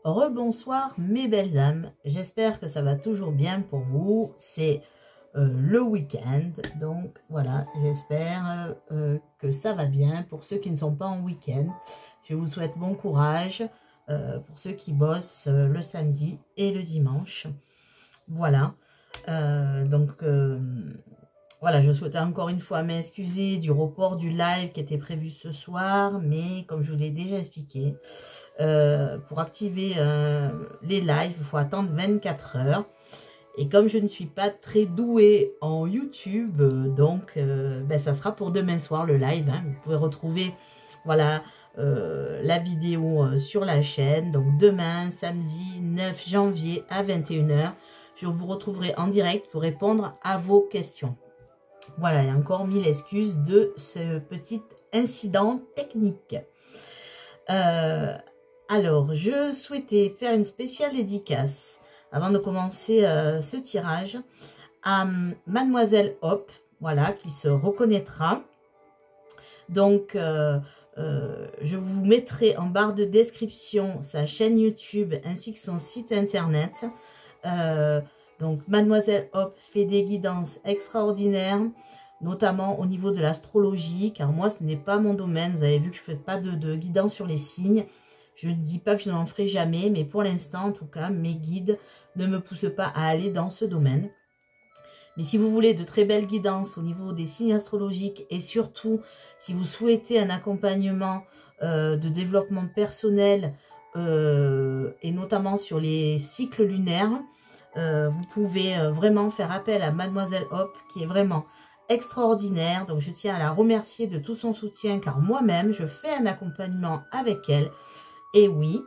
Rebonsoir mes belles âmes, j'espère que ça va toujours bien pour vous. C'est le week-end, donc voilà, j'espère que ça va bien. Pour ceux qui ne sont pas en week-end, je vous souhaite bon courage. Pour ceux qui bossent le samedi et le dimanche, voilà. Voilà, je souhaitais encore une fois m'excuser du report du live qui était prévu ce soir, mais comme je vous l'ai déjà expliqué, pour activer les lives, il faut attendre 24 heures. Et comme je ne suis pas très douée en YouTube, ça sera pour demain soir le live. Hein. Vous pouvez retrouver voilà, la vidéo sur la chaîne. Donc demain, samedi 9 janvier à 21 heures, je vous retrouverai en direct pour répondre à vos questions. Voilà, et encore 1000 excuses de ce petit incident technique. Alors, je souhaitais faire une spéciale dédicace avant de commencer ce tirage à Mademoiselle Hop, voilà, qui se reconnaîtra. Donc, je vous mettrai en barre de description sa chaîne YouTube ainsi que son site internet. Donc, Mademoiselle Hop fait des guidances extraordinaires, notamment au niveau de l'astrologie, car moi, ce n'est pas mon domaine. Vous avez vu que je ne fais pas de guidance sur les signes. Je ne dis pas que je n'en ferai jamais, mais pour l'instant, en tout cas, mes guides ne me poussent pas à aller dans ce domaine. Mais si vous voulez de très belles guidances au niveau des signes astrologiques et surtout, si vous souhaitez un accompagnement de développement personnel et notamment sur les cycles lunaires, vous pouvez vraiment faire appel à Mademoiselle Hop qui est vraiment extraordinaire. Donc je tiens à la remercier de tout son soutien car moi-même je fais un accompagnement avec elle. Et oui,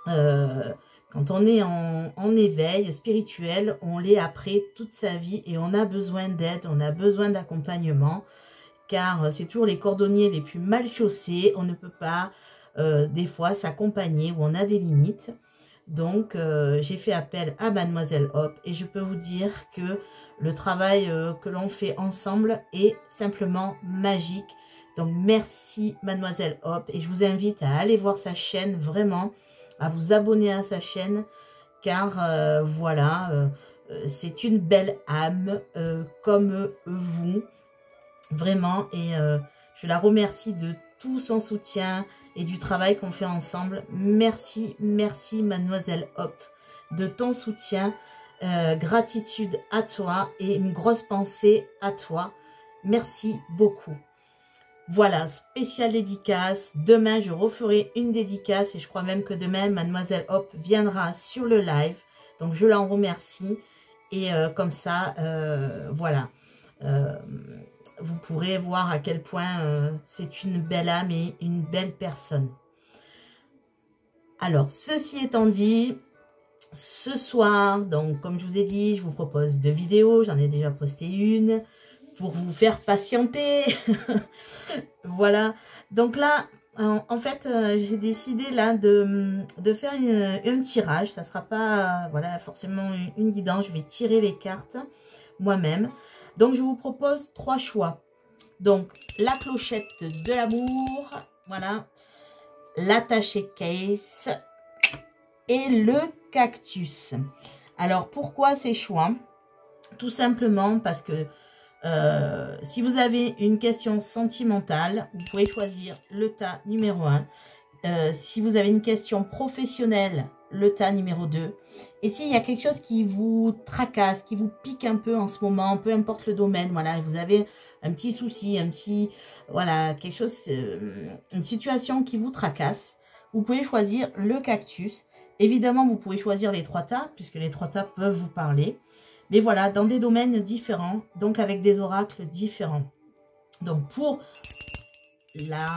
quand on est en éveil spirituel, on l'est après toute sa vie et on a besoin d'aide, on a besoin d'accompagnement car c'est toujours les cordonniers les plus mal chaussés. On ne peut pas des fois s'accompagner ou on a des limites. Donc, j'ai fait appel à Mademoiselle Hop et je peux vous dire que le travail que l'on fait ensemble est simplement magique. Donc, merci Mademoiselle Hop et je vous invite à aller voir sa chaîne, vraiment, à vous abonner à sa chaîne car voilà, c'est une belle âme comme vous, vraiment. Et je la remercie de tout son soutien et du travail qu'on fait ensemble. Merci, merci Mademoiselle Hop de ton soutien. Gratitude à toi et une grosse pensée à toi. Merci beaucoup. Voilà, spéciale dédicace. Demain, je referai une dédicace et je crois même que demain, Mademoiselle Hop viendra sur le live. Donc, je l'en remercie. Et comme ça, voilà. Vous pourrez voir à quel point c'est une belle âme et une belle personne. Alors, ceci étant dit, ce soir, donc comme je vous ai dit, je vous propose 2 vidéos. J'en ai déjà posté une pour vous faire patienter. Voilà. Donc là, en fait, j'ai décidé là de faire un tirage. Ça ne sera pas voilà, forcément une guidance. Je vais tirer les cartes moi-même. Donc, je vous propose 3 choix. Donc, la clochette de l'amour, voilà, l'attaché case et le cactus. Alors, pourquoi ces choix? Tout simplement parce que si vous avez une question sentimentale, vous pouvez choisir le tas numéro 1. Si vous avez une question professionnelle, le tas numéro 2. Et s'il y a quelque chose qui vous tracasse, qui vous pique un peu en ce moment, peu importe le domaine, voilà, vous avez un petit souci, voilà, quelque chose, une situation qui vous tracasse, vous pouvez choisir le cactus. Évidemment, vous pouvez choisir les 3 tas, puisque les 3 tas peuvent vous parler. Mais voilà, dans des domaines différents, donc avec des oracles différents. Donc pour la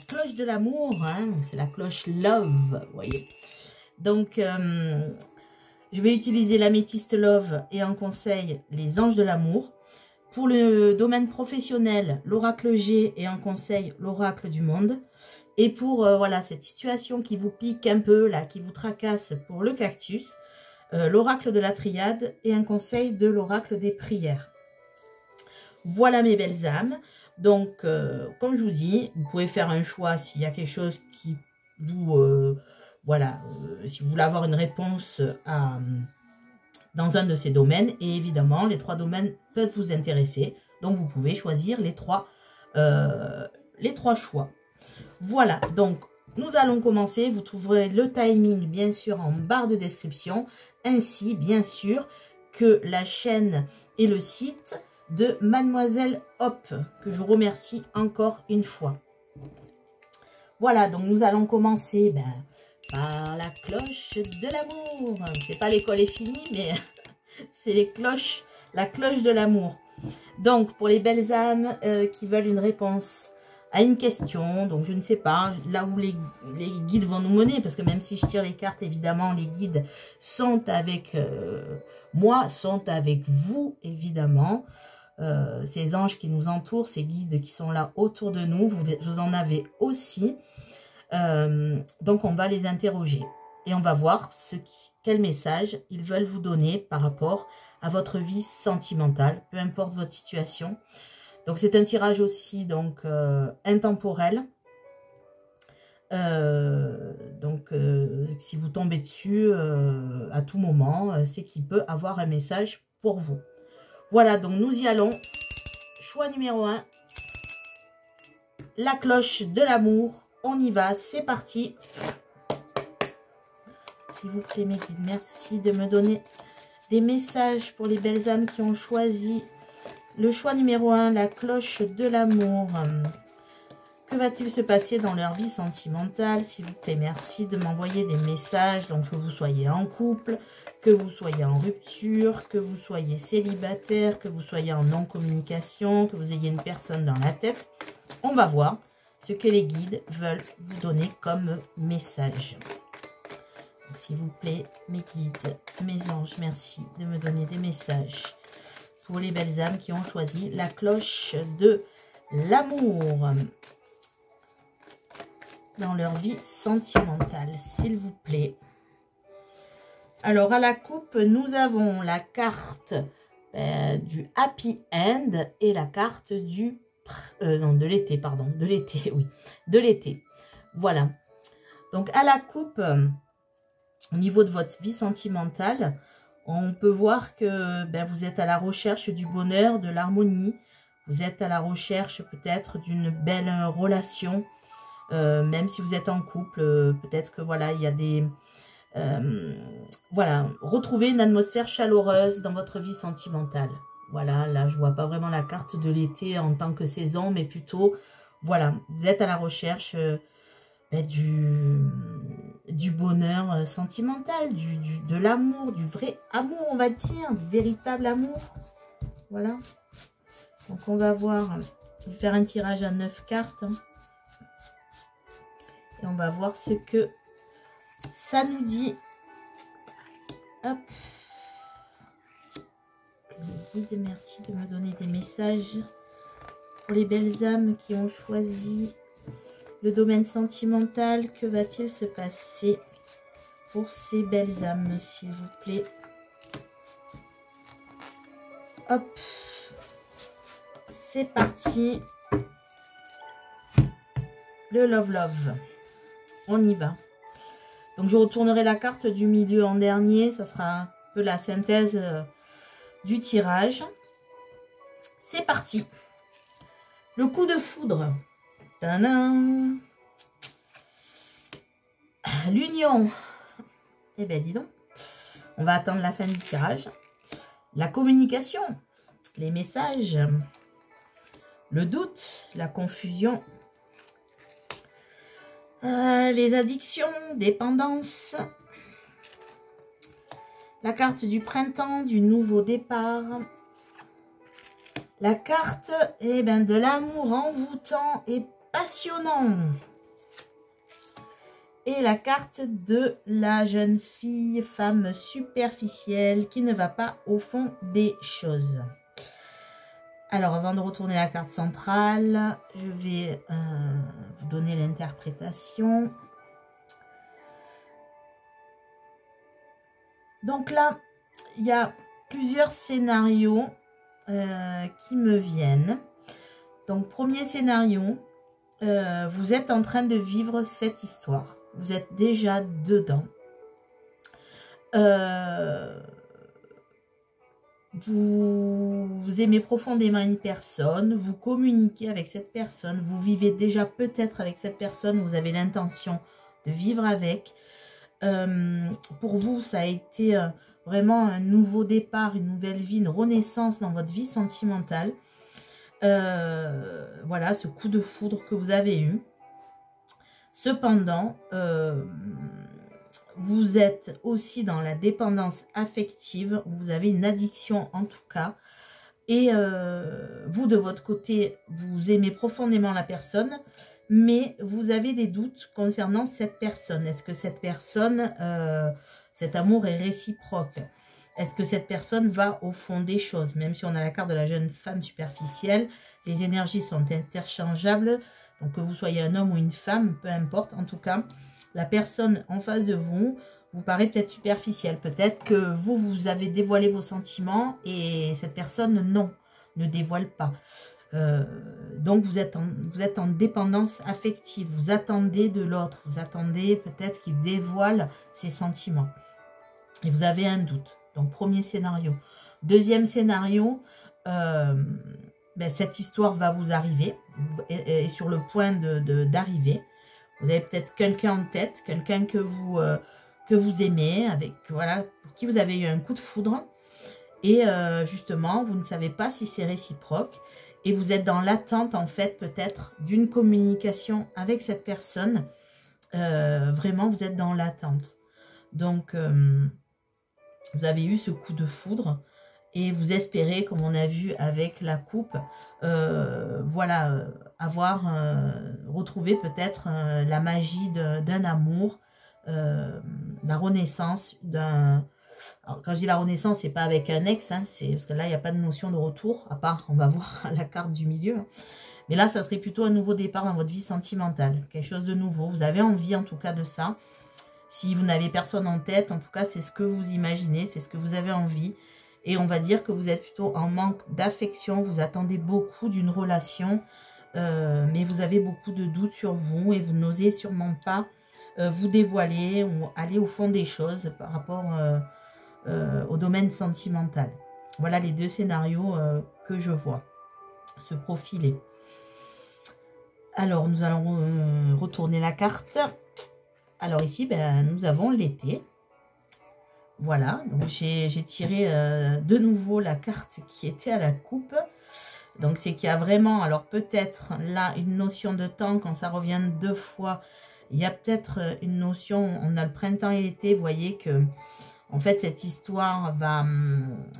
cloche de l'amour, hein, c'est la cloche Love, vous voyez. Donc, je vais utiliser l'améthyste Love et en conseil les anges de l'amour. Pour le domaine professionnel, l'oracle G et en conseil l'oracle du monde. Et pour voilà, cette situation qui vous pique un peu, là, qui vous tracasse pour le cactus, l'oracle de la triade et un conseil de l'oracle des prières. Voilà mes belles âmes. Donc, comme je vous dis, vous pouvez faire un choix s'il y a quelque chose qui vous Voilà, si vous voulez avoir une réponse dans un de ces domaines. Et évidemment, les 3 domaines peuvent vous intéresser. Donc, vous pouvez choisir les 3 choix. Voilà, donc nous allons commencer. Vous trouverez le timing, bien sûr, en barre de description, ainsi, bien sûr, que la chaîne et le site de Mademoiselle Hop, que je remercie encore une fois. Voilà, donc nous allons commencer par la cloche de l'amour. C'est pas l'école est finie, mais c'est la cloche de l'amour. Donc, pour les belles âmes qui veulent une réponse à une question, donc je ne sais pas, là où les guides vont nous mener, parce que même si je tire les cartes, évidemment, les guides sont avec moi, sont avec vous, évidemment. Ces anges qui nous entourent, ces guides qui sont là autour de nous, vous en avez aussi. Donc, on va les interroger et on va voir quel message ils veulent vous donner par rapport à votre vie sentimentale, peu importe votre situation. Donc, c'est un tirage aussi donc intemporel. Si vous tombez dessus à tout moment, c'est qu'il peut avoir un message pour vous. Voilà, donc nous y allons. Choix numéro 1. La cloche de l'amour. On y va, c'est parti. S'il vous plaît, mes guides, merci de me donner des messages pour les belles âmes qui ont choisi le choix numéro 1, la cloche de l'amour. Que va-t-il se passer dans leur vie sentimentale? S'il vous plaît, merci de m'envoyer des messages. Donc, que vous soyez en couple, que vous soyez en rupture, que vous soyez célibataire, que vous soyez en non-communication, que vous ayez une personne dans la tête. On va voir ce que les guides veulent vous donner comme message. S'il vous plaît, mes guides, mes anges, merci de me donner des messages pour les belles âmes qui ont choisi la cloche de l'amour dans leur vie sentimentale, s'il vous plaît. Alors, à la coupe, nous avons la carte du Happy End et la carte du... non, de l'été, pardon. De l'été, oui. De l'été. Voilà. Donc, à la coupe, au niveau de votre vie sentimentale, on peut voir que vous êtes à la recherche du bonheur, de l'harmonie. Vous êtes à la recherche peut-être d'une belle relation. Même si vous êtes en couple, peut-être que voilà, il y a des... voilà, retrouvez une atmosphère chaleureuse dans votre vie sentimentale. Voilà, là, je vois pas vraiment la carte de l'été en tant que saison, mais plutôt, voilà, vous êtes à la recherche du bonheur sentimental, de l'amour, du vrai amour, on va dire, du véritable amour. Voilà. Donc, on va voir, je vais faire un tirage à 9 cartes. Et on va voir ce que ça nous dit. Hop. Merci de me donner des messages pour les belles âmes qui ont choisi le domaine sentimental. Que va-t-il se passer pour ces belles âmes, s'il vous plaît? Hop. C'est parti. Le Love Love. On y va. Donc, je retournerai la carte du milieu en dernier. Ça sera un peu la synthèse du tirage. C'est parti. Le coup de foudre. Tadam. L'union. Eh bien, dis donc. On va attendre la fin du tirage. La communication. Les messages. Le doute. La confusion. Les addictions, dépendance, la carte du printemps, du nouveau départ, la carte de l'amour envoûtant et passionnant, et la carte de la jeune fille, femme superficielle qui ne va pas au fond des choses. Alors, avant de retourner la carte centrale, je vais vous donner l'interprétation. Donc là, il y a plusieurs scénarios qui me viennent. Donc, premier scénario, vous êtes en train de vivre cette histoire. vous êtes déjà dedans. Vous aimez profondément une personne, vous communiquez avec cette personne, vous vivez déjà peut-être avec cette personne, vous avez l'intention de vivre avec. Pour vous, ça a été vraiment un nouveau départ, une nouvelle vie, une renaissance dans votre vie sentimentale. Voilà, ce coup de foudre que vous avez eu. Cependant, vous êtes aussi dans la dépendance affective, vous avez une addiction en tout cas. Et vous, de votre côté, vous aimez profondément la personne, mais vous avez des doutes concernant cette personne. Est-ce que cette personne, cet amour est réciproque? Est-ce que cette personne va au fond des choses? Même si on a la carte de la jeune femme superficielle, les énergies sont interchangeables. Donc que vous soyez un homme ou une femme, peu importe. En tout cas, la personne en face de vous vous paraît peut-être superficielle. Peut-être que vous avez dévoilé vos sentiments et cette personne, non, ne dévoile pas. Donc vous êtes en dépendance affective. Vous attendez de l'autre. Vous attendez peut-être qu'il dévoile ses sentiments. Et vous avez un doute. Donc premier scénario. Deuxième scénario, cette histoire va vous arriver. Et sur le point d'arriver. Vous avez peut-être quelqu'un en tête, quelqu'un que vous aimez, voilà, pour qui vous avez eu un coup de foudre. Et justement, vous ne savez pas si c'est réciproque. Et vous êtes dans l'attente, en fait, peut-être d'une communication avec cette personne. Vraiment, vous êtes dans l'attente. Donc, vous avez eu ce coup de foudre. Et vous espérez, comme on a vu avec la coupe, voilà, avoir retrouvé peut-être la magie d'un amour, la renaissance d'un... Alors, quand je dis la renaissance, c'est pas avec un ex, hein, parce que là, il n'y a pas de notion de retour, à part, on va voir la carte du milieu. Mais là, ça serait plutôt un nouveau départ dans votre vie sentimentale, quelque chose de nouveau. Vous avez envie, en tout cas, de ça. Si vous n'avez personne en tête, en tout cas, c'est ce que vous imaginez, c'est ce que vous avez envie. Et on va dire que vous êtes plutôt en manque d'affection, vous attendez beaucoup d'une relation, mais vous avez beaucoup de doutes sur vous et vous n'osez sûrement pas vous dévoiler ou aller au fond des choses par rapport au domaine sentimental. Voilà les deux scénarios que je vois se profiler. Alors, nous allons retourner la carte. Alors ici, nous avons l'été. Voilà, donc j'ai tiré de nouveau la carte qui était à la coupe. Donc c'est qu'il y a vraiment, alors peut-être là, une notion de temps, quand ça revient deux fois, il y a peut-être une notion, on a le printemps et l'été, vous voyez que, en fait, cette histoire va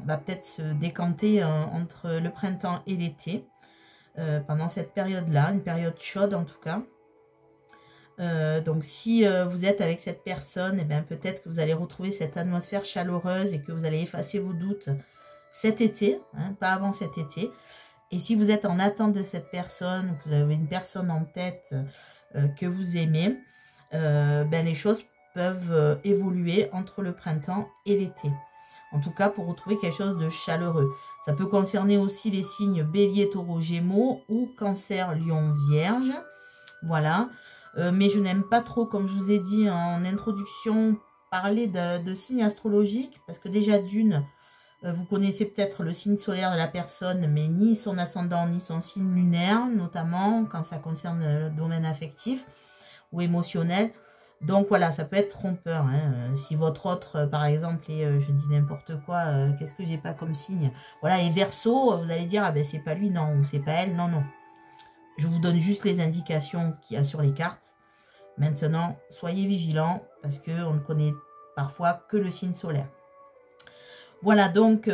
peut-être se décanter entre le printemps et l'été, pendant cette période-là, une période chaude en tout cas. Donc si vous êtes avec cette personne, peut-être que vous allez retrouver cette atmosphère chaleureuse et que vous allez effacer vos doutes cet été, hein, pas avant cet été. Et si vous êtes en attente de cette personne, ou que vous avez une personne en tête que vous aimez, les choses peuvent évoluer entre le printemps et l'été. En tout cas, pour retrouver quelque chose de chaleureux. Ça peut concerner aussi les signes Bélier, Taureau, Gémeaux ou Cancer, Lion, Vierge. Voilà. Mais je n'aime pas trop, comme je vous ai dit en introduction, parler de signes astrologiques. Parce que déjà d'une, vous connaissez peut-être le signe solaire de la personne, mais ni son ascendant, ni son signe lunaire, notamment quand ça concerne le domaine affectif ou émotionnel. Donc voilà, ça peut être trompeur. Hein. Si votre autre, par exemple, est, je dis n'importe quoi, qu'est-ce que j'ai pas comme signe? Voilà, et Verseau, vous allez dire, ah ben c'est pas lui, non, ou c'est pas elle, non, non. Je vous donne juste les indications qu'il y a sur les cartes. Maintenant, soyez vigilants parce qu'on ne connaît parfois que le signe solaire. Voilà, donc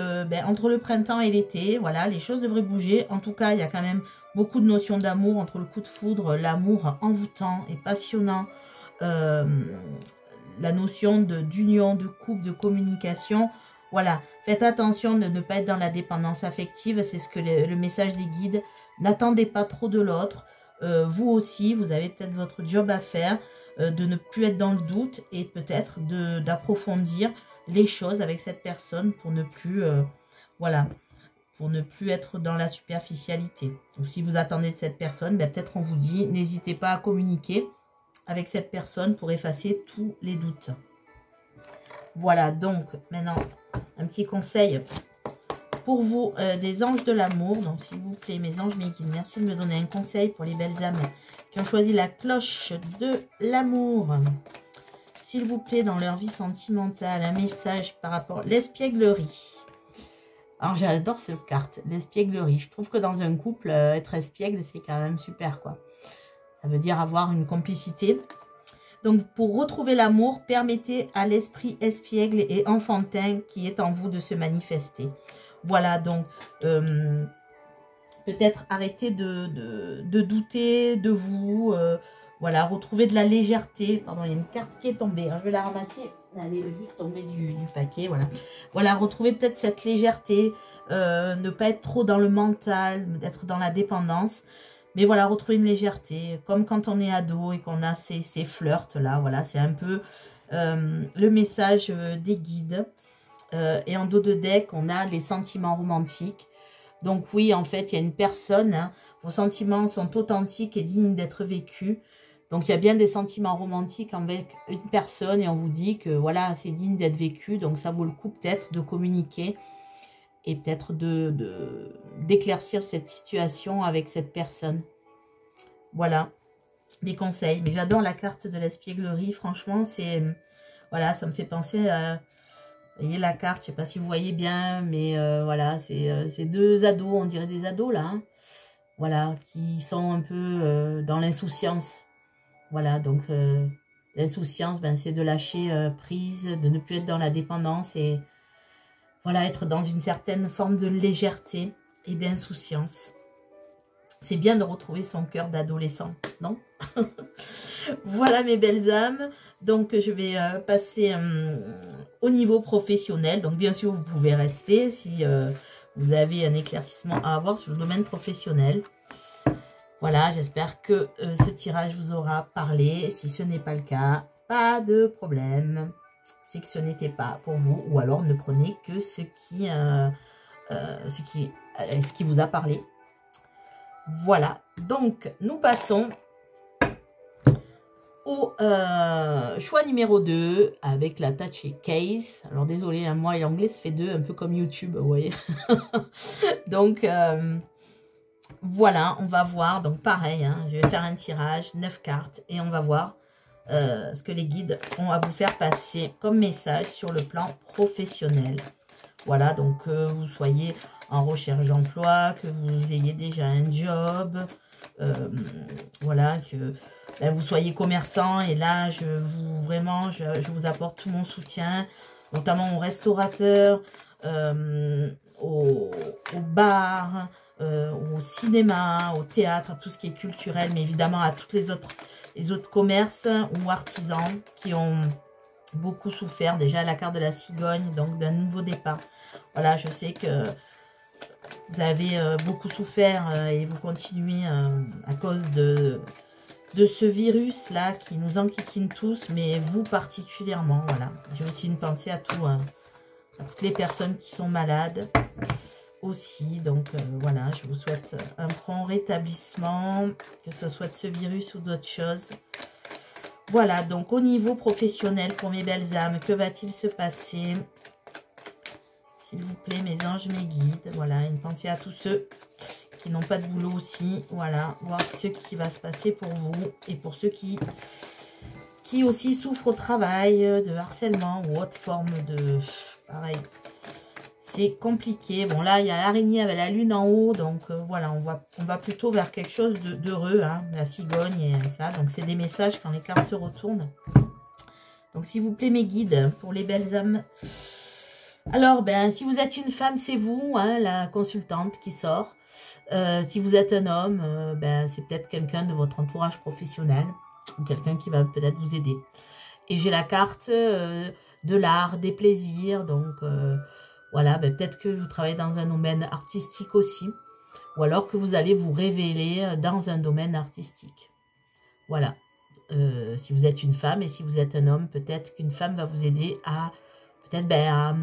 entre le printemps et l'été, voilà, les choses devraient bouger. En tout cas, il y a quand même beaucoup de notions d'amour entre le coup de foudre, l'amour envoûtant et passionnant, la notion d'union, de couple, de communication. Voilà, faites attention de ne pas être dans la dépendance affective, c'est ce que le message des guides. N'attendez pas trop de l'autre. Vous aussi, vous avez peut-être votre job à faire, de ne plus être dans le doute et peut-être d'approfondir les choses avec cette personne pour ne plus, voilà, pour ne plus être dans la superficialité. Ou si vous attendez de cette personne, peut-être on vous dit, n'hésitez pas à communiquer avec cette personne pour effacer tous les doutes. Voilà, donc maintenant, un petit conseil pour vous, des anges de l'amour. Donc, s'il vous plaît, mes anges, mes guides, merci de me donner un conseil pour les belles âmes qui ont choisi la cloche de l'amour. S'il vous plaît, dans leur vie sentimentale, un message par rapport à l'espièglerie. Alors, j'adore cette carte, l'espièglerie. Je trouve que dans un couple, être espiègle, c'est quand même super, quoi. Ça veut dire avoir une complicité. Donc, pour retrouver l'amour, permettez à l'esprit espiègle et enfantin qui est en vous de se manifester. Voilà, donc, peut-être arrêter de douter de vous. Voilà, retrouver de la légèreté. Pardon, il y a une carte qui est tombée. Alors, je vais la ramasser. Elle est juste tombée du paquet, voilà. Voilà, retrouver peut-être cette légèreté. Ne pas être trop dans le mental, d'être dans la dépendance. Mais voilà, retrouver une légèreté. Comme quand on est ado et qu'on a ces flirts-là. Voilà, c'est un peu le message des guides. Et en dos de deck, on a les sentiments romantiques. Donc oui, en fait, il y a une personne, hein, vos sentiments sont authentiques et dignes d'être vécus. Donc il y a bien des sentiments romantiques avec une personne et on vous dit que voilà, c'est digne d'être vécu. Donc ça vaut le coup peut-être de communiquer et peut-être d'éclaircir cette situation avec cette personne. Voilà, les conseils. Mais j'adore la carte de l'espièglerie, franchement, c'est... Voilà, ça me fait penser à... Vous voyez la carte, je ne sais pas si vous voyez bien, mais voilà, c'est deux ados, on dirait des ados là. Hein, voilà, qui sont un peu dans l'insouciance. Voilà, donc l'insouciance, ben, c'est de lâcher prise, de ne plus être dans la dépendance et voilà, être dans une certaine forme de légèreté et d'insouciance. C'est bien de retrouver son cœur d'adolescent, non? Voilà mes belles âmes. Donc je vais passer au niveau professionnel. Donc bien sûr vous pouvez rester si vous avez un éclaircissement à avoir sur le domaine professionnel. Voilà, j'espère que ce tirage vous aura parlé. Si ce n'est pas le cas, pas de problème. C'est que ce n'était pas pour vous. Ou alors ne prenez que ce qui vous a parlé. Voilà, donc nous passons au choix numéro 2 avec la Touch Case. Alors désolé, hein, moi et l'anglais ça fait 2, un peu comme YouTube, vous voyez. Donc voilà, on va voir. Donc pareil, hein, je vais faire un tirage, 9 cartes et on va voir ce que les guides ont à vous faire passer comme message sur le plan professionnel. Voilà, donc vous soyez en recherche d'emploi, que vous ayez déjà un job, voilà, que ben, vous soyez commerçant et là, je vous apporte tout mon soutien, notamment aux restaurateurs, au bar, au cinéma, au théâtre, à tout ce qui est culturel, mais évidemment à tous les autres commerces ou artisans qui ont beaucoup souffert. Déjà la carte de la cigogne, donc d'un nouveau départ. Voilà, je sais que vous avez beaucoup souffert et vous continuez à cause de ce virus-là qui nous enquiquine tous, mais vous particulièrement. Voilà, j'ai aussi une pensée à toutes les personnes qui sont malades aussi. Donc voilà, je vous souhaite un prompt rétablissement, que ce soit de ce virus ou d'autres choses. Voilà, donc au niveau professionnel pour mes belles âmes, que va-t-il se passer? S'il vous plaît, mes anges, mes guides. Voilà, une pensée à tous ceux qui n'ont pas de boulot aussi. Voilà, voir ce qui va se passer pour vous et pour ceux qui aussi souffrent au travail de harcèlement ou autre forme de... Pareil, c'est compliqué. Bon, là, il y a l'araignée avec la lune en haut. Donc, voilà, on va plutôt vers quelque chose d'heureux. Hein, la cigogne et ça. Donc, c'est des messages quand les cartes se retournent. Donc, s'il vous plaît, mes guides, pour les belles âmes... Alors, ben, si vous êtes une femme, c'est vous, hein, la consultante qui sort. Si vous êtes un homme, ben, c'est peut-être quelqu'un de votre entourage professionnel ou quelqu'un qui va peut-être vous aider. Et j'ai la carte de l'art, des plaisirs. Donc, voilà, ben, peut-être que vous travaillez dans un domaine artistique aussi. Ou alors que vous allez vous révéler dans un domaine artistique. Voilà. Si vous êtes une femme et si vous êtes un homme, peut-être qu'une femme va vous aider à... peut-être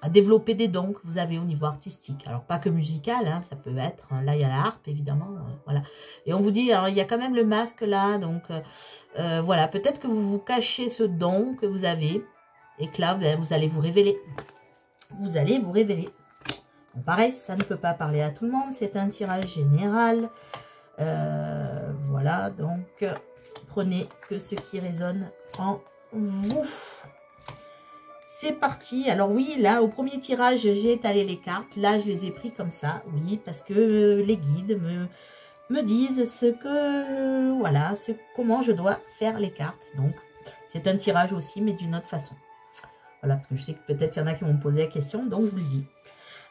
à développer des dons que vous avez au niveau artistique. Alors, pas que musical, hein, ça peut être, là, il y a la harpe, évidemment, voilà. Et on vous dit, alors, il y a quand même le masque, là, donc, voilà, peut-être que vous vous cachez ce don que vous avez, et que là, ben, vous allez vous révéler. Vous allez vous révéler. Bon, pareil, ça ne peut pas parler à tout le monde, c'est un tirage général. Voilà, donc, prenez que ce qui résonne en vous. C'est parti. Alors oui, là, au premier tirage, j'ai étalé les cartes. Là, je les ai pris comme ça. Oui, parce que les guides me disent ce que... voilà, c'est comment je dois faire les cartes. Donc, c'est un tirage aussi, mais d'une autre façon. Voilà, parce que je sais que peut-être il y en a qui m'ont posé la question, donc je vous le dis.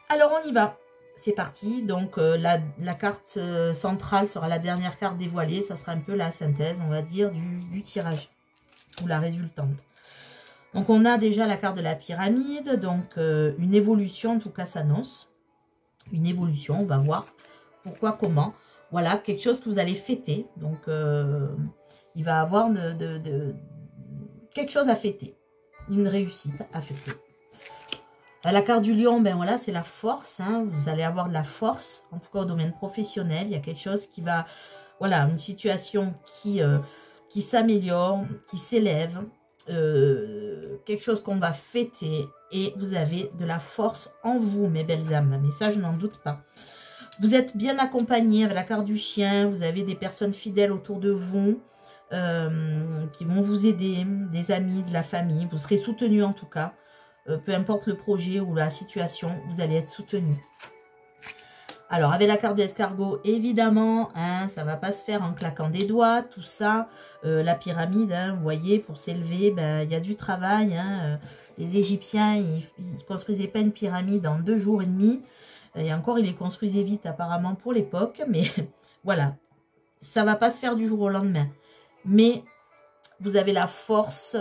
Alors, on y va. C'est parti. Donc, la carte centrale sera la dernière carte dévoilée. Ça sera un peu la synthèse, on va dire, du tirage. Ou la résultante. Donc, on a déjà la carte de la pyramide. Donc, une évolution, en tout cas, s'annonce. Une évolution, on va voir pourquoi, comment. Voilà, quelque chose que vous allez fêter. Donc, il va avoir quelque chose à fêter. Une réussite à fêter. La carte du lion, ben voilà, c'est la force. Hein. Vous allez avoir de la force, en tout cas au domaine professionnel. Il y a quelque chose qui va... Voilà, une situation qui s'améliore, qui s'élève. Quelque chose qu'on va fêter et vous avez de la force en vous, mes belles âmes, mais ça je n'en doute pas. Vous êtes bien accompagné avec la carte du chien, vous avez des personnes fidèles autour de vous qui vont vous aider, des amis, de la famille, vous serez soutenu en tout cas, peu importe le projet ou la situation, vous allez être soutenu. Alors, avec la carte de l'escargot, évidemment, hein, ça ne va pas se faire en claquant des doigts, tout ça. La pyramide, hein, vous voyez, pour s'élever, ben, y a du travail. Hein, les Égyptiens, ils ne construisaient pas une pyramide en 2 jours et demi. Et encore, ils les construisaient vite, apparemment, pour l'époque. Mais voilà, ça ne va pas se faire du jour au lendemain. Mais vous avez la force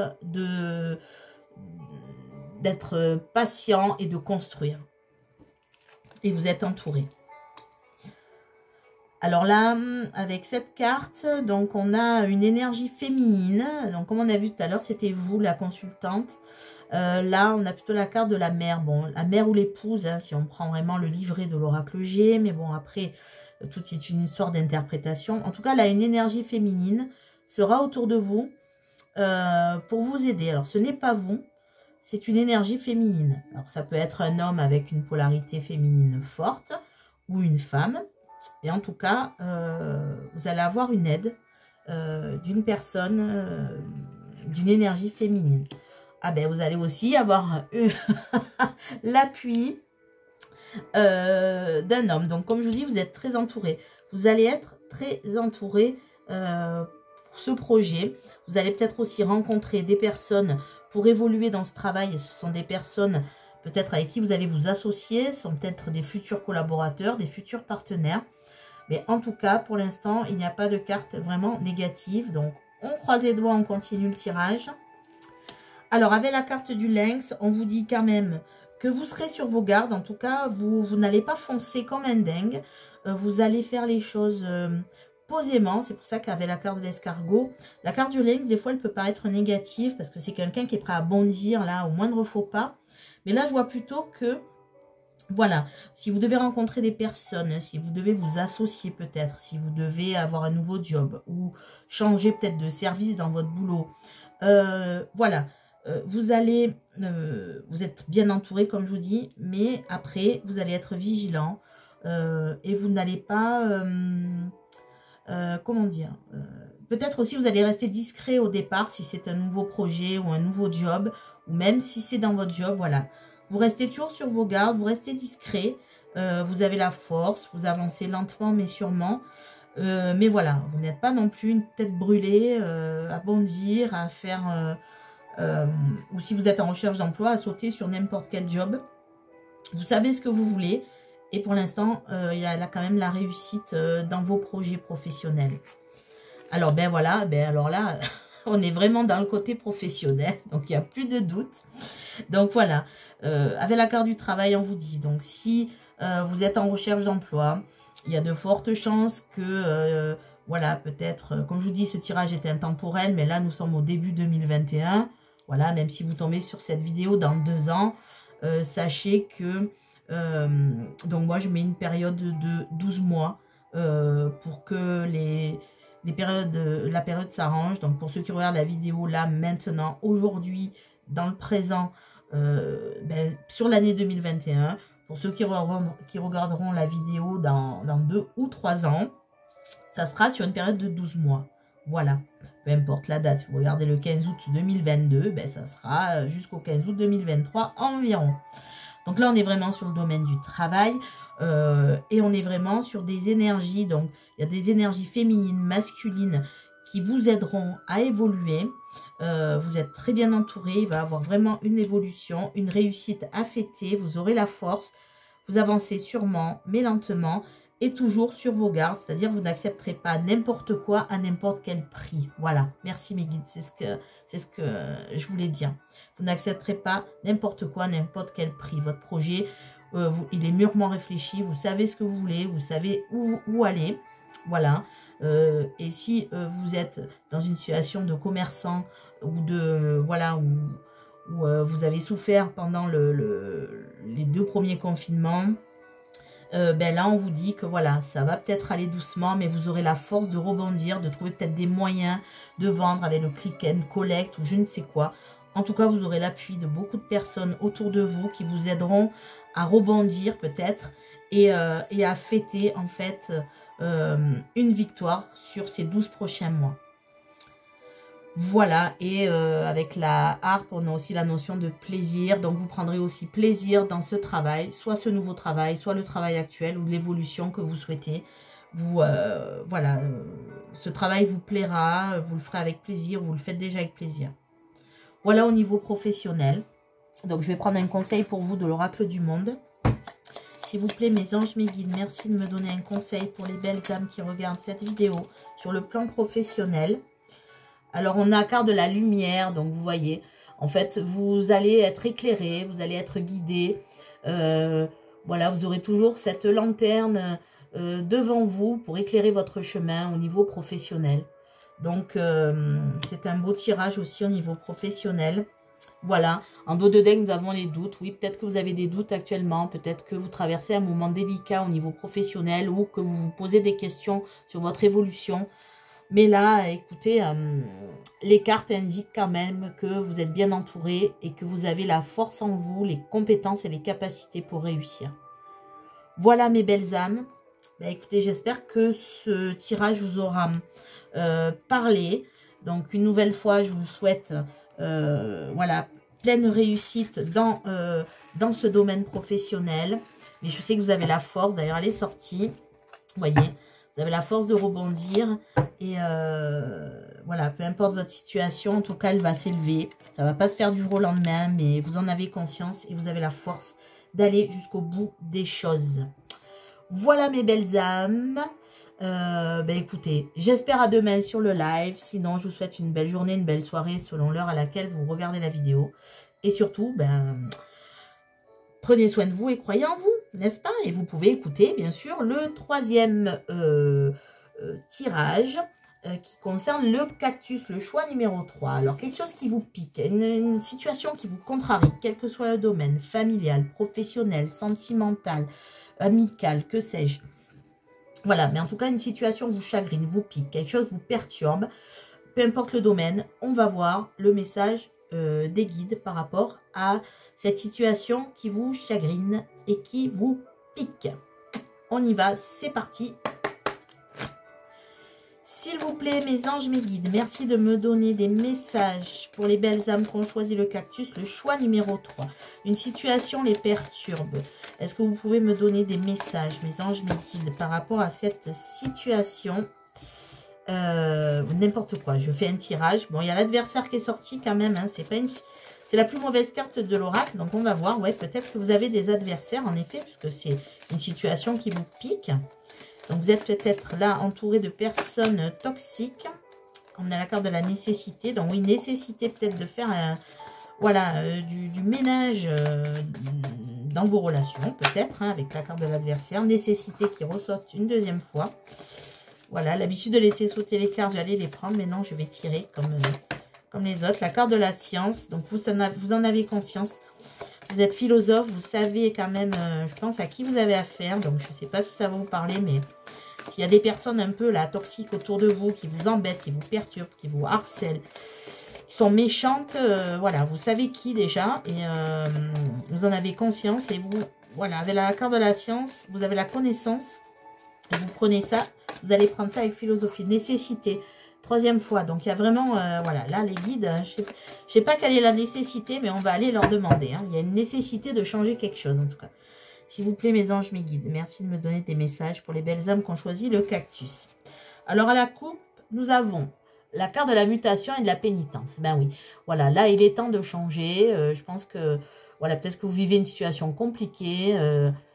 d'être patient et de construire. Et vous êtes entouré. Alors là, avec cette carte, donc on a une énergie féminine. Donc comme on a vu tout à l'heure, c'était vous, la consultante. Là, on a plutôt la carte de la mère. Bon, la mère ou l'épouse, hein, si on prend vraiment le livret de l'oracle G. Mais bon, après, tout est une histoire d'interprétation. En tout cas, là, une énergie féminine sera autour de vous pour vous aider. Alors, ce n'est pas vous, c'est une énergie féminine. Alors, ça peut être un homme avec une polarité féminine forte ou une femme. Et en tout cas, vous allez avoir une aide d'une personne, d'une énergie féminine. Ah ben, vous allez aussi avoir l'appui d'un homme. Donc, comme je vous dis, vous êtes très entouré. Vous allez être très entouré pour ce projet. Vous allez peut-être aussi rencontrer des personnes pour évoluer dans ce travail. Et ce sont des personnes peut-être avec qui vous allez vous associer. Ce sont peut-être des futurs collaborateurs, des futurs partenaires. Mais en tout cas, pour l'instant, il n'y a pas de carte vraiment négative. Donc, on croise les doigts, on continue le tirage. Alors, avec la carte du lynx, on vous dit quand même que vous serez sur vos gardes. En tout cas, vous n'allez pas foncer comme un dingue. Vous allez faire les choses posément. C'est pour ça qu'avec la carte de l'escargot, la carte du lynx, des fois, elle peut paraître négative parce que c'est quelqu'un qui est prêt à bondir là au moindre faux pas. Mais là, je vois plutôt que... Voilà, si vous devez rencontrer des personnes, si vous devez vous associer peut-être, si vous devez avoir un nouveau job ou changer peut-être de service dans votre boulot, voilà, vous êtes bien entouré comme je vous dis, mais après vous allez être vigilant et vous n'allez pas, comment dire, peut-être aussi vous allez rester discret au départ si c'est un nouveau projet ou un nouveau job, ou même si c'est dans votre job, voilà. Vous restez toujours sur vos gardes, vous restez discret, vous avez la force, vous avancez lentement mais sûrement. Mais voilà, vous n'êtes pas non plus une tête brûlée à bondir, à faire... ou si vous êtes en recherche d'emploi, à sauter sur n'importe quel job. Vous savez ce que vous voulez. Et pour l'instant, il y a là quand même la réussite dans vos projets professionnels. Alors, ben voilà, ben alors là... On est vraiment dans le côté professionnel, donc il n'y a plus de doute. Donc voilà, avec la carte du travail, on vous dit, donc si vous êtes en recherche d'emploi, il y a de fortes chances que, voilà, peut-être, comme je vous dis, ce tirage est intemporel, mais là nous sommes au début 2021. Voilà, même si vous tombez sur cette vidéo dans 2 ans, sachez que, donc moi je mets une période de 12 mois pour que la période s'arrange. Donc pour ceux qui regardent la vidéo là, maintenant, aujourd'hui, dans le présent, sur l'année 2021, pour ceux qui regarderont la vidéo dans 2 ou 3 ans, ça sera sur une période de 12 mois. Voilà, peu importe la date. Si vous regardez le 15 août 2022, ça sera jusqu'au 15 août 2023 environ. Donc là, on est vraiment sur le domaine du travail et on est vraiment sur des énergies. Donc, il y a des énergies féminines, masculines qui vous aideront à évoluer. Vous êtes très bien entouré. Il va y avoir vraiment une évolution, une réussite à fêter. Vous aurez la force. Vous avancez sûrement, mais lentement. Et toujours sur vos gardes, c'est-à-dire vous n'accepterez pas n'importe quoi à n'importe quel prix. Voilà, merci mes guides, c'est ce que je voulais dire. Vous n'accepterez pas n'importe quoi à n'importe quel prix. Votre projet, il est mûrement réfléchi, vous savez ce que vous voulez, vous savez où aller. Voilà, et si vous êtes dans une situation de commerçant ou de, voilà, où vous avez souffert pendant les 2 premiers confinements, là on vous dit que voilà, ça va peut-être aller doucement, mais vous aurez la force de rebondir, de trouver peut-être des moyens de vendre avec le click and collect ou je ne sais quoi. En tout cas, vous aurez l'appui de beaucoup de personnes autour de vous qui vous aideront à rebondir peut-être et à fêter en fait une victoire sur ces 12 prochains mois. Voilà, et avec la harpe, on a aussi la notion de plaisir. Donc, vous prendrez aussi plaisir dans ce travail, soit ce nouveau travail, soit le travail actuel ou l'évolution que vous souhaitez. Voilà, ce travail vous plaira, vous le ferez avec plaisir, vous le faites déjà avec plaisir. Voilà au niveau professionnel. Donc, je vais prendre un conseil pour vous de l'oracle du monde. S'il vous plaît, mes anges, mes guides, merci de me donner un conseil pour les belles âmes qui regardent cette vidéo sur le plan professionnel. Alors, on a carte de la lumière, donc vous voyez, en fait, vous allez être éclairé, vous allez être guidé. Voilà, vous aurez toujours cette lanterne devant vous pour éclairer votre chemin au niveau professionnel. Donc, c'est un beau tirage aussi au niveau professionnel. Voilà, en dos de deck, nous avons les doutes. Oui, peut-être que vous avez des doutes actuellement, peut-être que vous traversez un moment délicat au niveau professionnel ou que vous vous posez des questions sur votre évolution. Mais là, écoutez, les cartes indiquent quand même que vous êtes bien entouré et que vous avez la force en vous, les compétences et les capacités pour réussir. Voilà mes belles âmes. Écoutez, j'espère que ce tirage vous aura parlé. Donc, une nouvelle fois, je vous souhaite voilà, pleine réussite dans ce domaine professionnel. Mais je sais que vous avez la force. D'ailleurs, elle est sortie. Vous voyez, vous avez la force de rebondir. Et voilà, peu importe votre situation, en tout cas, elle va s'élever. Ça ne va pas se faire du jour au lendemain, mais vous en avez conscience et vous avez la force d'aller jusqu'au bout des choses. Voilà mes belles âmes. Écoutez, j'espère à demain sur le live. Sinon, je vous souhaite une belle journée, une belle soirée selon l'heure à laquelle vous regardez la vidéo. Et surtout, prenez soin de vous et croyez en vous, n'est-ce pas? Et vous pouvez écouter, bien sûr, le 3e tirage qui concerne le cactus, le choix numéro 3. Alors, quelque chose qui vous pique, une situation qui vous contrarie, quel que soit le domaine, familial, professionnel, sentimental, amical, que sais-je. Voilà, mais en tout cas, une situation vous chagrine, vous pique, quelque chose vous perturbe, peu importe le domaine, on va voir le message des guides par rapport à cette situation qui vous chagrine et qui vous pique. On y va, c'est parti. S'il vous plaît, mes anges, mes guides, merci de me donner des messages pour les belles âmes qui ont choisi le cactus, le choix numéro 3. Une situation les perturbe. Est-ce que vous pouvez me donner des messages, mes anges, mes guides, par rapport à cette situation? N'importe quoi, je fais un tirage. Bon, il y a l'adversaire qui est sorti quand même, hein. C'est la plus mauvaise carte de l'oracle, donc on va voir. Ouais, peut-être que vous avez des adversaires, en effet, puisque c'est une situation qui vous pique. Donc, vous êtes peut-être là entouré de personnes toxiques. On a la carte de la nécessité. Donc, oui, nécessité peut-être de faire du ménage dans vos relations, peut-être, hein, avec la carte de l'adversaire. Nécessité qui ressorte une deuxième fois. Voilà, l'habitude de laisser sauter les cartes, j'allais les prendre. Mais non, je vais tirer comme comme les autres. La carte de la science, donc vous en avez conscience. Vous êtes philosophe, vous savez quand même, je pense, à qui vous avez affaire. Donc, je ne sais pas si ça va vous parler, mais s'il y a des personnes un peu là toxiques autour de vous, qui vous embêtent, qui vous perturbent, qui vous harcèlent, qui sont méchantes, voilà, vous savez qui déjà. Et vous en avez conscience. Et vous, voilà, avec la carte de la science, vous avez la connaissance. Et vous prenez ça, vous allez prendre ça avec philosophie. Nécessité. Troisième fois, donc il y a vraiment, voilà, là les guides, je sais pas quelle est la nécessité, mais on va aller leur demander. Hein. Il y a une nécessité de changer quelque chose en tout cas. S'il vous plaît mes anges, mes guides, merci de me donner des messages pour les belles âmes qui ont choisi le cactus. Alors à la coupe, nous avons la carte de la mutation et de la pénitence. Ben oui, voilà, là il est temps de changer. Je pense que, voilà, peut-être que vous vivez une situation compliquée.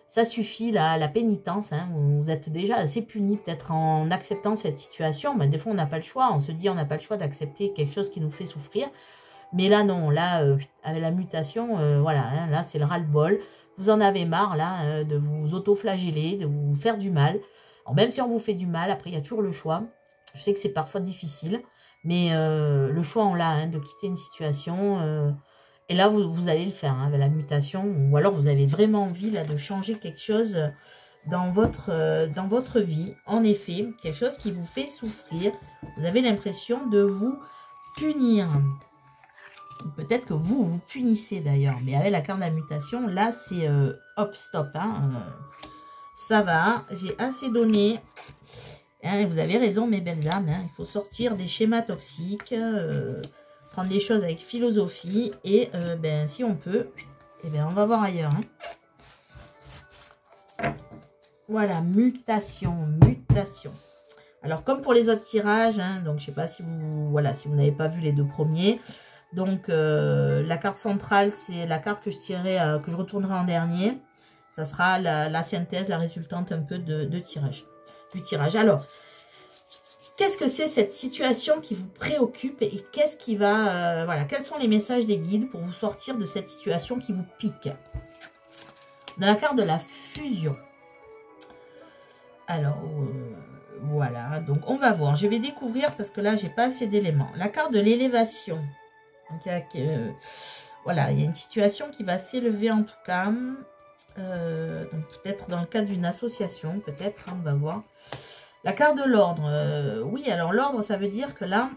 Ça suffit, la pénitence, hein, vous êtes déjà assez puni peut-être en acceptant cette situation. Mais des fois, on n'a pas le choix. On se dit, on n'a pas le choix d'accepter quelque chose qui nous fait souffrir. Mais là, non. Là, avec la mutation, voilà, hein, là, c'est le ras-le-bol. Vous en avez marre, là, de vous auto-flageller, de vous faire du mal. Alors, même si on vous fait du mal, après, il y a toujours le choix. Je sais que c'est parfois difficile. Mais le choix, on l'a, hein, de quitter une situation... Et là, vous allez le faire hein, avec la mutation. Ou alors, vous avez vraiment envie là, de changer quelque chose dans votre vie. En effet, quelque chose qui vous fait souffrir. Vous avez l'impression de vous punir. Peut-être que vous vous punissez d'ailleurs. Mais avec la carte de la mutation, là, c'est hop, stop. Hein, ça va. J'ai assez donné. Hein, vous avez raison, mes belles âmes. Hein, il faut sortir des schémas toxiques. Prendre les choses avec philosophie et ben, si on peut, eh ben, on va voir ailleurs. Hein. Voilà, mutation, mutation. Alors, comme pour les autres tirages, hein, donc je sais pas si vous, voilà, si vous n'avez pas vu les deux premiers. Donc, la carte centrale, c'est la carte que je tirerai, que je retournerai en dernier. Ça sera la synthèse, la résultante un peu du tirage. Alors, qu'est-ce que c'est cette situation qui vous préoccupe et qu'est-ce qui va... voilà, quels sont les messages des guides pour vous sortir de cette situation qui vous pique? Dans la carte de la fusion. Alors, voilà. Donc, on va voir. Je vais découvrir parce que là, j'ai pas assez d'éléments. La carte de l'élévation. Donc, voilà, il y a une situation qui va s'élever en tout cas. Donc, peut-être dans le cadre d'une association. Peut-être, hein, on va voir. La carte de l'ordre, oui, alors l'ordre, ça veut dire que là,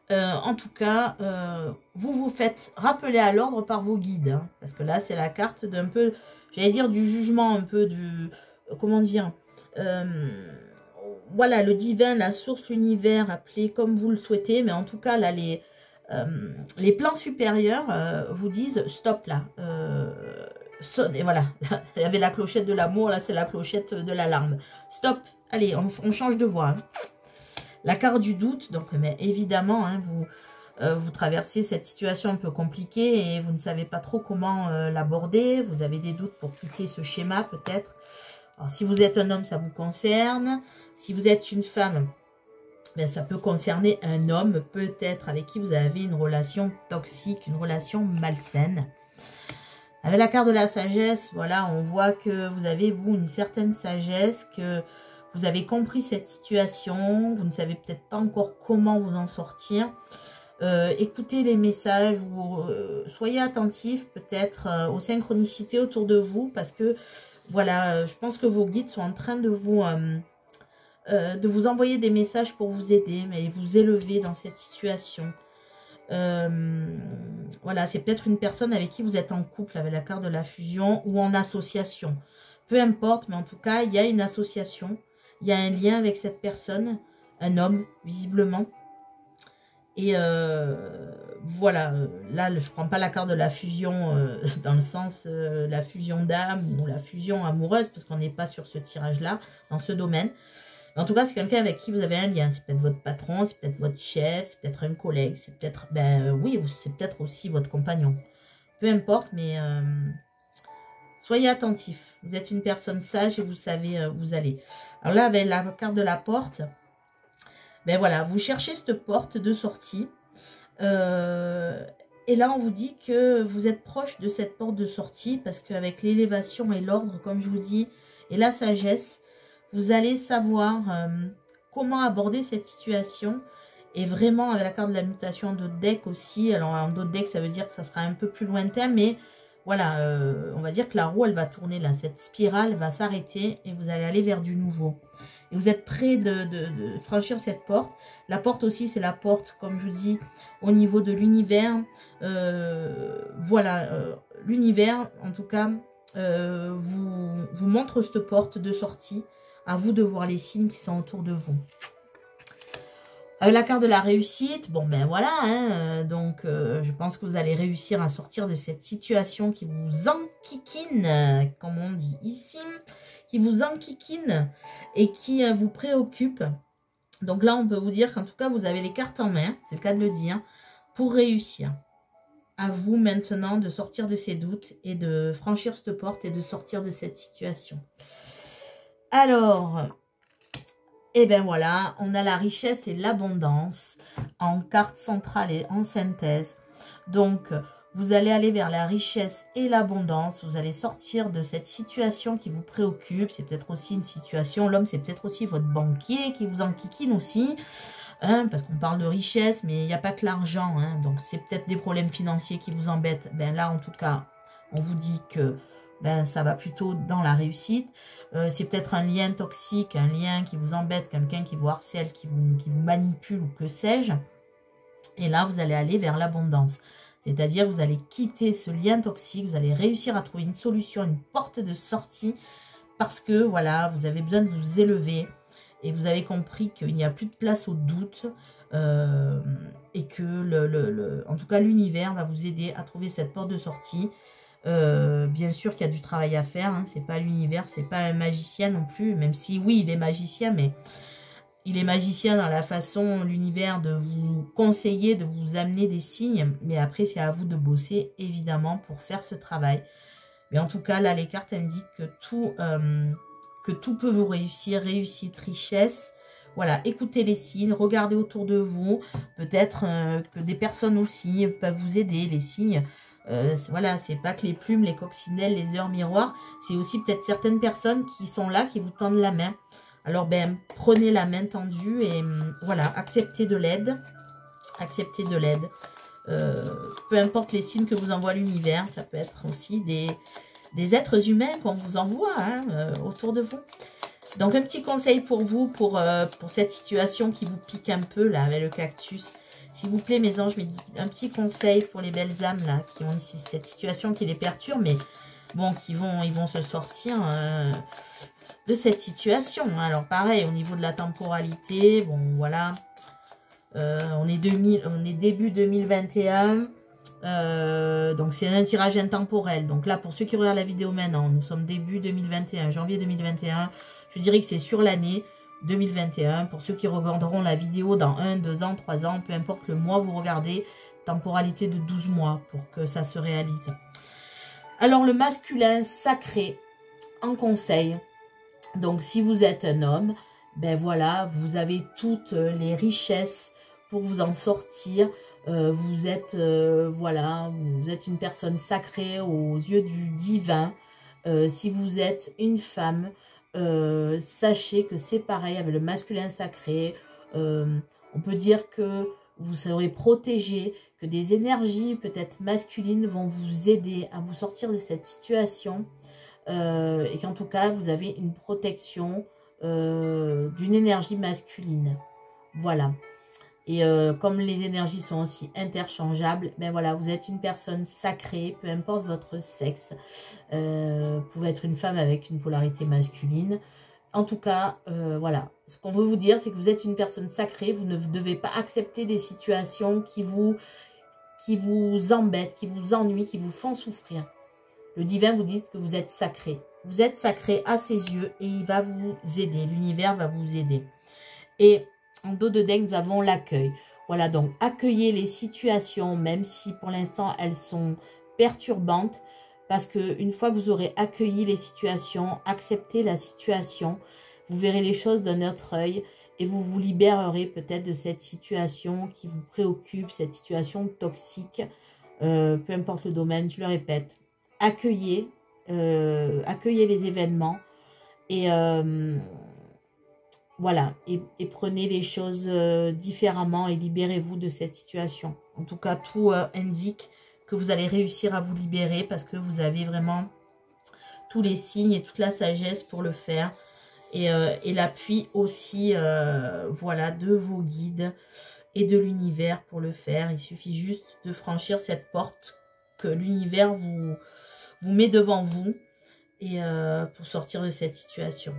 en tout cas, vous vous faites rappeler à l'ordre par vos guides. Hein, parce que là, c'est la carte d'un peu, j'allais dire du jugement, un peu du, comment dire, voilà, le divin, la source, l'univers, appelez comme vous le souhaitez. Mais en tout cas, là, les plans supérieurs vous disent, stop là, sonne, et voilà, il y avait la clochette de l'amour, là, c'est la clochette de l'alarme. Stop. Allez, on change de voie. Hein. La carte du doute, donc mais évidemment, hein, vous traversez cette situation un peu compliquée et vous ne savez pas trop comment l'aborder. Vous avez des doutes pour quitter ce schéma peut-être. Alors si vous êtes un homme, ça vous concerne. Si vous êtes une femme, ben, ça peut concerner un homme peut-être avec qui vous avez une relation toxique, une relation malsaine. Avec la carte de la sagesse, voilà, on voit que vous avez, vous, une certaine sagesse, que vous avez compris cette situation, vous ne savez peut-être pas encore comment vous en sortir. Écoutez les messages, soyez attentifs peut-être aux synchronicités autour de vous, parce que, voilà, je pense que vos guides sont en train de vous envoyer des messages pour vous aider, mais vous élever dans cette situation. Voilà, c'est peut-être une personne avec qui vous êtes en couple avec la carte de la fusion ou en association. Peu importe, mais en tout cas, il y a une association. Il y a un lien avec cette personne, un homme, visiblement. Et voilà, là, je ne prends pas la carte de la fusion dans le sens la fusion d'âme ou la fusion amoureuse, parce qu'on n'est pas sur ce tirage-là, dans ce domaine. En tout cas, c'est quelqu'un avec qui vous avez un lien. C'est peut-être votre patron, c'est peut-être votre chef, c'est peut-être un collègue, c'est peut-être, ben oui, c'est peut-être aussi votre compagnon. Peu importe, mais soyez attentifs. Vous êtes une personne sage et vous savez où vous allez. Alors là, avec la carte de la porte, ben voilà, vous cherchez cette porte de sortie. Et là, on vous dit que vous êtes proche de cette porte de sortie parce qu'avec l'élévation et l'ordre, comme je vous dis, et la sagesse, vous allez savoir comment aborder cette situation Et vraiment, avec la carte de la mutation d'autres decks aussi, alors en d'autres decks, ça veut dire que ça sera un peu plus lointain, mais voilà, on va dire que la roue, elle va tourner là. Cette spirale va s'arrêter et vous allez aller vers du nouveau. Et vous êtes prêt de franchir cette porte. La porte aussi, c'est la porte, comme je vous dis, au niveau de l'univers. Voilà, l'univers, en tout cas, vous montre cette porte de sortie. À vous de voir les signes qui sont autour de vous. Avec la carte de la réussite, bon ben voilà, hein, donc je pense que vous allez réussir à sortir de cette situation qui vous enquiquine, comme on dit ici, qui vous enquiquine et qui vous préoccupe. Donc là, on peut vous dire qu'en tout cas, vous avez les cartes en main, c'est le cas de le dire, pour réussir. À vous maintenant de sortir de ces doutes et de franchir cette porte et de sortir de cette situation. Alors... et bien voilà, on a la richesse et l'abondance en carte centrale et en synthèse. Donc, vous allez aller vers la richesse et l'abondance. Vous allez sortir de cette situation qui vous préoccupe. C'est peut-être aussi une situation, l'homme, c'est peut-être aussi votre banquier qui vous enquiquine aussi. Hein, parce qu'on parle de richesse, mais il n'y a pas que l'argent. Hein, donc, c'est peut-être des problèmes financiers qui vous embêtent. Ben là, en tout cas, on vous dit que ben, ça va plutôt dans la réussite. C'est peut-être un lien toxique, un lien qui vous embête, quelqu'un qui vous harcèle, qui vous manipule ou que sais-je. Et là, vous allez aller vers l'abondance. C'est-à-dire, vous allez quitter ce lien toxique, vous allez réussir à trouver une solution, une porte de sortie, parce que, voilà, vous avez besoin de vous élever, et vous avez compris qu'il n'y a plus de place au doute, et que, en tout cas, l'univers va vous aider à trouver cette porte de sortie. Bien sûr qu'il y a du travail à faire, hein, c'est pas l'univers, c'est pas un magicien non plus, même si oui, il est magicien, mais il est magicien dans la façon, l'univers, de vous conseiller, de vous amener des signes, mais après c'est à vous de bosser évidemment pour faire ce travail. Mais en tout cas là les cartes indiquent que tout peut vous réussir, réussite, richesse. Voilà, écoutez les signes, regardez autour de vous, peut-être que des personnes aussi peuvent vous aider, les signes. Voilà, c'est pas que les plumes, les coccinelles, les heures miroirs, c'est aussi peut-être certaines personnes qui sont là, qui vous tendent la main. Alors, ben, prenez la main tendue et voilà, acceptez de l'aide. Acceptez de l'aide. Peu importe les signes que vous envoie l'univers, ça peut être aussi des êtres humains qu'on vous envoie hein, autour de vous. Donc, un petit conseil pour vous, pour cette situation qui vous pique un peu, là, avec le cactus. S'il vous plaît, mes anges, un petit conseil pour les belles âmes, là, qui ont ici cette situation qui les perturbe, mais bon, ils vont se sortir de cette situation. Alors, pareil, au niveau de la temporalité, bon, voilà, on est début 2021, donc c'est un tirage intemporel. Donc là, pour ceux qui regardent la vidéo maintenant, nous sommes début 2021, janvier 2021, je dirais que c'est sur l'année 2021. Pour ceux qui regarderont la vidéo dans 1, 2 ans, 3 ans, peu importe le mois, vous regardez, temporalité de 12 mois pour que ça se réalise. Alors, le masculin sacré en conseil. Donc, si vous êtes un homme, ben voilà, vous avez toutes les richesses pour vous en sortir. Vous êtes, voilà, vous êtes une personne sacrée aux yeux du divin. Si vous êtes une femme, sachez que c'est pareil avec le masculin sacré. On peut dire que vous serez protégé, que des énergies peut-être masculines vont vous aider à vous sortir de cette situation. Et qu'en tout cas, vous avez une protection d'une énergie masculine. Voilà. Et comme les énergies sont aussi interchangeables, ben voilà, vous êtes une personne sacrée, peu importe votre sexe. Vous pouvez être une femme avec une polarité masculine. En tout cas, voilà. Ce qu'on veut vous dire, c'est que vous êtes une personne sacrée. Vous ne devez pas accepter des situations qui vous embêtent, qui vous ennuient, qui vous font souffrir. Le divin vous dit que vous êtes sacré. Vous êtes sacré à ses yeux et il va vous aider. L'univers va vous aider. Et en dos de deck, nous avons l'accueil. Voilà, donc accueillez les situations, même si pour l'instant elles sont perturbantes. Parce qu'une fois que vous aurez accueilli les situations, accepté la situation, vous verrez les choses d'un autre œil. Et vous vous libérerez peut-être de cette situation qui vous préoccupe, cette situation toxique. Peu importe le domaine, je le répète. Accueillez les événements et voilà, et prenez les choses différemment et libérez-vous de cette situation. En tout cas, tout indique que vous allez réussir à vous libérer parce que vous avez vraiment tous les signes et toute la sagesse pour le faire. Et l'appui aussi, voilà, de vos guides et de l'univers pour le faire. Il suffit juste de franchir cette porte que l'univers vous met devant vous et pour sortir de cette situation.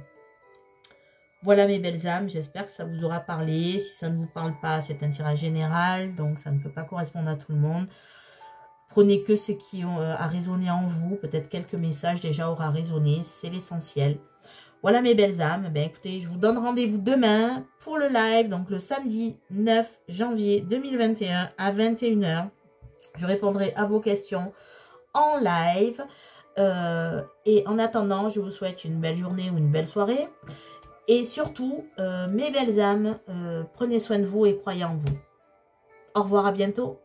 Voilà mes belles âmes, j'espère que ça vous aura parlé. Si ça ne vous parle pas, c'est un tirage général, donc ça ne peut pas correspondre à tout le monde. Prenez que ce qui a résonné en vous. Peut-être quelques messages déjà aura résonné, c'est l'essentiel. Voilà mes belles âmes. Ben, écoutez, je vous donne rendez-vous demain pour le live, donc le samedi 9 janvier 2021 à 21 h. Je répondrai à vos questions en live. Et en attendant, je vous souhaite une belle journée ou une belle soirée. Et surtout, mes belles âmes, prenez soin de vous et croyez en vous. Au revoir, à bientôt.